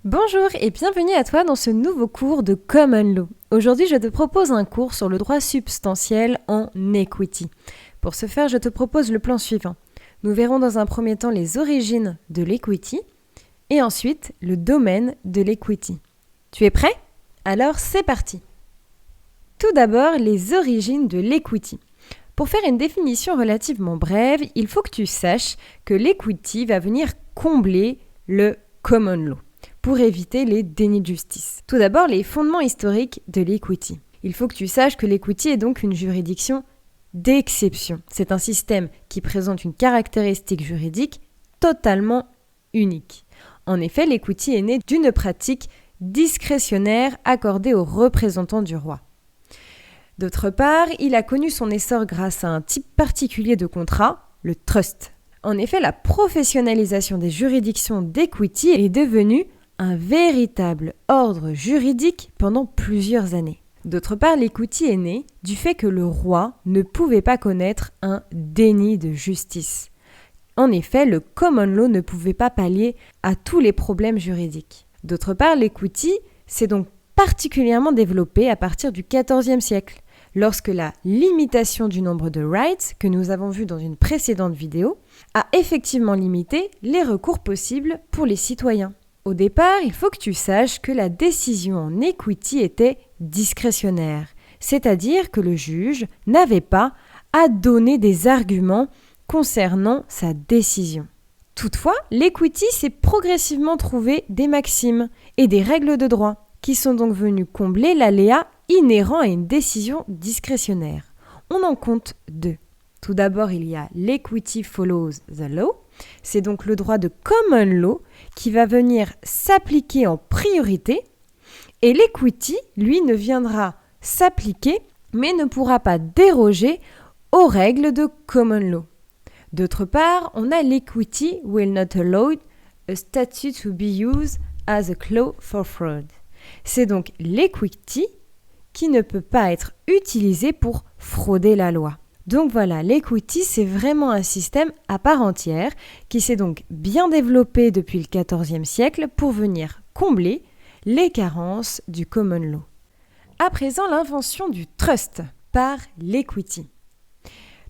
Bonjour et bienvenue à toi dans ce nouveau cours de Common Law. Aujourd'hui, je te propose un cours sur le droit substantiel en equity. Pour ce faire, je te propose le plan suivant. Nous verrons dans un premier temps les origines de l'equity et ensuite le domaine de l'equity. Tu es prêt? Alors c'est parti! Tout d'abord, les origines de l'equity. Pour faire une définition relativement brève, il faut que tu saches que l'equity va venir combler le common law pour éviter les dénis de justice. Tout d'abord, les fondements historiques de l'equity. Il faut que tu saches que l'equity est donc une juridiction d'exception. C'est un système qui présente une caractéristique juridique totalement unique. En effet, l'equity est né d'une pratique discrétionnaire accordée aux représentants du roi. D'autre part, il a connu son essor grâce à un type particulier de contrat, le trust. En effet, la professionnalisation des juridictions d'equity est devenue un véritable ordre juridique pendant plusieurs années. D'autre part, l'equity est né du fait que le roi ne pouvait pas connaître un déni de justice. En effet, le common law ne pouvait pas pallier à tous les problèmes juridiques. D'autre part, l'equity s'est donc particulièrement développé à partir du XIVe siècle, lorsque la limitation du nombre de rights, que nous avons vu dans une précédente vidéo, a effectivement limité les recours possibles pour les citoyens. Au départ, il faut que tu saches que la décision en equity était discrétionnaire, c'est-à-dire que le juge n'avait pas à donner des arguments concernant sa décision. Toutefois, l'equity s'est progressivement trouvé des maximes et des règles de droit, qui sont donc venues combler l'aléa inhérent à une décision discrétionnaire. On en compte deux. Tout d'abord, il y a l'equity follows the law. C'est donc le droit de common law qui va venir s'appliquer en priorité. Et l'equity, lui, ne viendra s'appliquer, mais ne pourra pas déroger aux règles de common law. D'autre part, on a l'equity will not allow a statute to be used as a clause for fraud. C'est donc l'equity qui ne peut pas être utilisé pour frauder la loi. Donc voilà, l'equity, c'est vraiment un système à part entière qui s'est donc bien développé depuis le XIVe siècle pour venir combler les carences du common law. À présent, l'invention du trust par l'equity.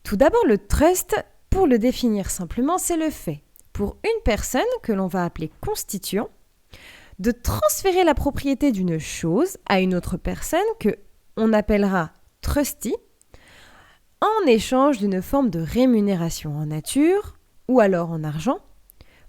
Tout d'abord, le trust, pour le définir simplement, c'est le fait pour une personne que l'on va appeler constituant de transférer la propriété d'une chose à une autre personne que on appellera trustee en échange d'une forme de rémunération en nature ou alors en argent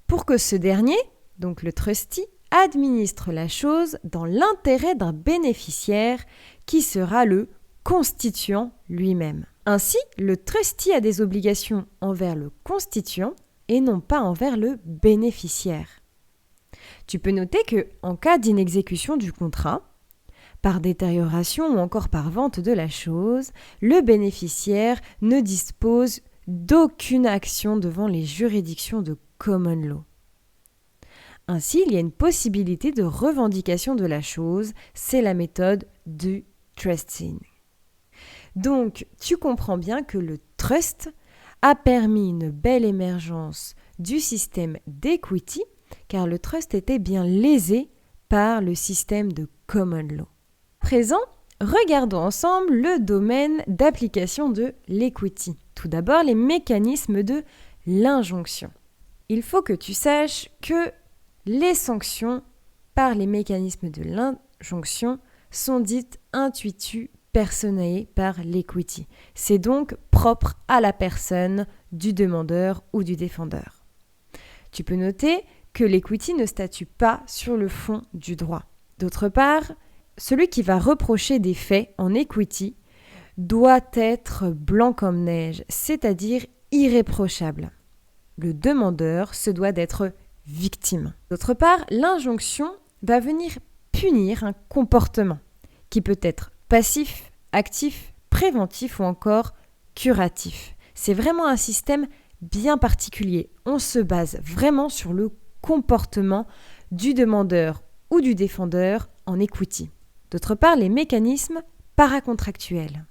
pour que ce dernier, donc le trustee, administre la chose dans l'intérêt d'un bénéficiaire qui sera le constituant lui-même. Ainsi, le trustee a des obligations envers le constituant et non pas envers le bénéficiaire. Tu peux noter que, en cas d'inexécution du contrat, par détérioration ou encore par vente de la chose, le bénéficiaire ne dispose d'aucune action devant les juridictions de common law. Ainsi, il y a une possibilité de revendication de la chose, c'est la méthode du trusting. Donc, tu comprends bien que le trust a permis une belle émergence du système d'equity, car le trust était bien lésé par le système de common law. Présent, regardons ensemble le domaine d'application de l'equity. Tout d'abord, les mécanismes de l'injonction. Il faut que tu saches que les sanctions par les mécanismes de l'injonction sont dites intuitu personae par l'equity. C'est donc propre à la personne du demandeur ou du défendeur. Tu peux noter que l'equity ne statue pas sur le fond du droit. D'autre part, celui qui va reprocher des faits en equity doit être blanc comme neige, c'est-à-dire irréprochable. Le demandeur se doit d'être victime. D'autre part, l'injonction va venir punir un comportement qui peut être passif, actif, préventif ou encore curatif. C'est vraiment un système bien particulier. On se base vraiment sur le comportement du demandeur ou du défendeur en equity. D'autre part, les mécanismes paracontractuels.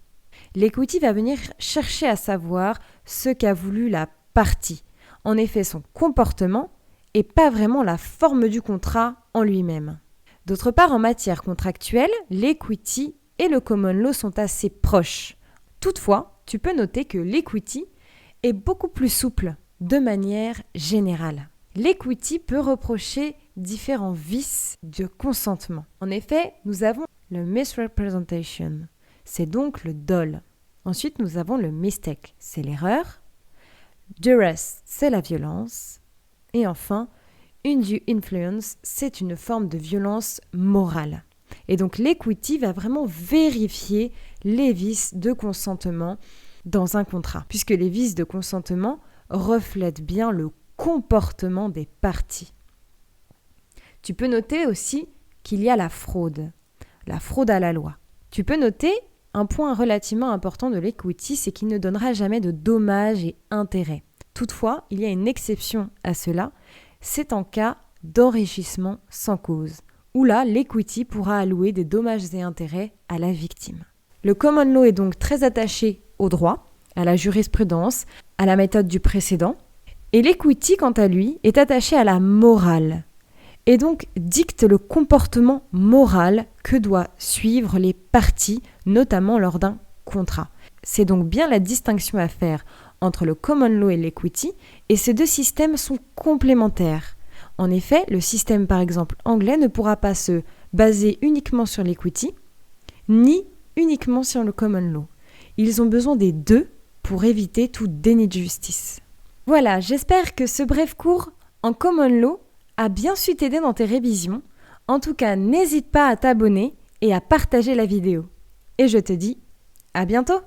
L'equity va venir chercher à savoir ce qu'a voulu la partie. En effet, son comportement et pas vraiment la forme du contrat en lui-même. D'autre part, en matière contractuelle, l'equity et le common law sont assez proches. Toutefois, tu peux noter que l'equity est beaucoup plus souple de manière générale. L'equity peut reprocher différents vices de consentement. En effet, nous avons le misrepresentation, c'est donc le dol. Ensuite, nous avons le mistake, c'est l'erreur. Duress, c'est la violence. Et enfin, undue influence, c'est une forme de violence morale. Et donc l'equity va vraiment vérifier les vices de consentement dans un contrat, puisque les vices de consentement reflètent bien le comportement des parties. Tu peux noter aussi qu'il y a la fraude à la loi. Tu peux noter un point relativement important de l'equity, c'est qu'il ne donnera jamais de dommages et intérêts. Toutefois, il y a une exception à cela, c'est en cas d'enrichissement sans cause, où là, l'equity pourra allouer des dommages et intérêts à la victime. Le common law est donc très attaché au droit, à la jurisprudence, à la méthode du précédent, et l'equity, quant à lui, est attaché à la morale, et donc dicte le comportement moral que doivent suivre les parties, notamment lors d'un contrat. C'est donc bien la distinction à faire entre le common law et l'equity, et ces deux systèmes sont complémentaires. En effet, le système par exemple anglais ne pourra pas se baser uniquement sur l'equity, ni uniquement sur le common law. Ils ont besoin des deux pour éviter tout déni de justice. Voilà, j'espère que ce bref cours en common law a bien su t'aider dans tes révisions. En tout cas, n'hésite pas à t'abonner et à partager la vidéo. Et je te dis à bientôt!